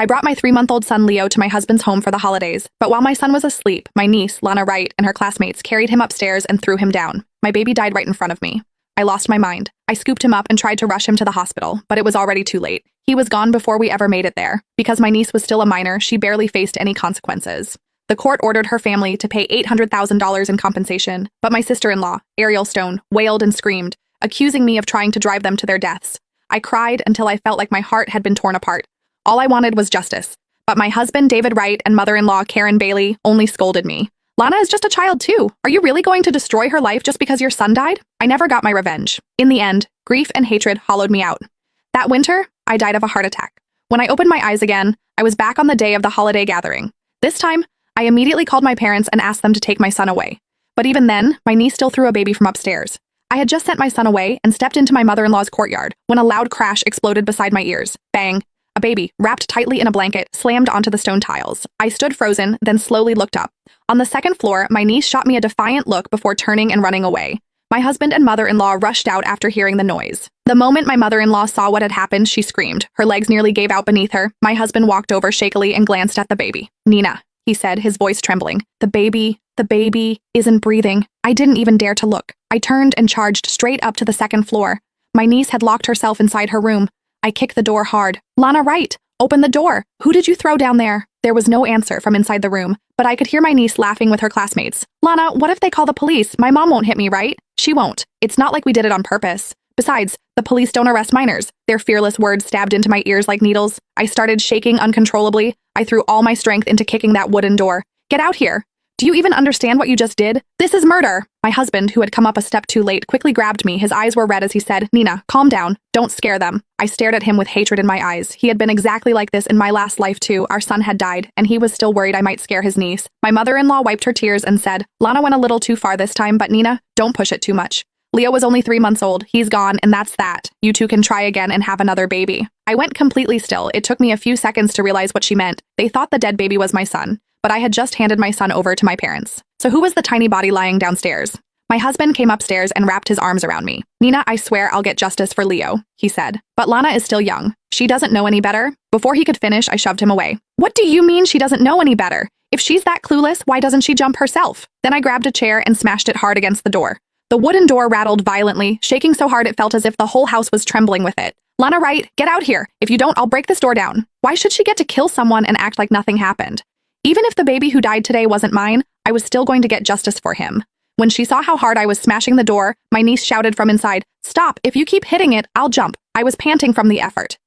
I brought my 3-month-old son Leo to my husband's home for the holidays, but while my son was asleep, my niece, Lana Wright, and her classmates carried him upstairs and threw him down. My baby died right in front of me. I lost my mind. I scooped him up and tried to rush him to the hospital, but it was already too late. He was gone before we ever made it there. Because my niece was still a minor, she barely faced any consequences. The court ordered her family to pay $800,000 in compensation, but my sister-in-law, Ariel Stone, wailed and screamed, accusing me of trying to drive them to their deaths. I cried until I felt like my heart had been torn apart. All I wanted was justice. But my husband, David Wright, and mother-in-law, Karen Bailey, only scolded me. Lana is just a child too. Are you really going to destroy her life just because your son died? I never got my revenge. In the end, grief and hatred hollowed me out. That winter, I died of a heart attack. When I opened my eyes again, I was back on the day of the holiday gathering. This time, I immediately called my parents and asked them to take my son away. But even then, my niece still threw a baby from upstairs. I had just sent my son away and stepped into my mother-in-law's courtyard when a loud crash exploded beside my ears. Bang! A baby, wrapped tightly in a blanket, slammed onto the stone tiles. I stood frozen, then slowly looked up. On the second floor, my niece shot me a defiant look before turning and running away. My husband and mother-in-law rushed out after hearing the noise. The moment my mother-in-law saw what had happened, she screamed. Her legs nearly gave out beneath her. My husband walked over shakily and glanced at the baby. "Nina," he said, his voice trembling. The baby isn't breathing." I didn't even dare to look. I turned and charged straight up to the second floor. My niece had locked herself inside her room. I kicked the door hard. "Lana Wright, open the door. Who did you throw down there?" There was no answer from inside the room, but I could hear my niece laughing with her classmates. "Lana, what if they call the police? My mom won't hit me, right?" "She won't. It's not like we did it on purpose. Besides, the police don't arrest minors." Their fearless words stabbed into my ears like needles. I started shaking uncontrollably. I threw all my strength into kicking that wooden door. "Get out here. Do you even understand what you just did? This is murder." My husband, who had come up a step too late, quickly grabbed me. His eyes were red as he said, "Nina, calm down. Don't scare them." I stared at him with hatred in my eyes. He had been exactly like this in my last life too. Our son had died, and he was still worried I might scare his niece. My mother-in-law wiped her tears and said, "Lana went a little too far this time, but Nina, don't push it too much. Leo was only 3 months old. He's gone, and that's that. You two can try again and have another baby." I went completely still. It took me a few seconds to realize what she meant. They thought the dead baby was my son, but I had just handed my son over to my parents. So who was the tiny body lying downstairs? My husband came upstairs and wrapped his arms around me. "Nina, I swear I'll get justice for Leo," he said. "But Lana is still young. She doesn't know any better." Before he could finish, I shoved him away. "What do you mean she doesn't know any better? If she's that clueless, why doesn't she jump herself?" Then I grabbed a chair and smashed it hard against the door. The wooden door rattled violently, shaking so hard it felt as if the whole house was trembling with it. "Lana Wright, get out here. If you don't, I'll break this door down." Why should she get to kill someone and act like nothing happened? Even if the baby who died today wasn't mine, I was still going to get justice for him. When she saw how hard I was smashing the door, my niece shouted from inside, "Stop! If you keep hitting it, I'll jump." I was panting from the effort.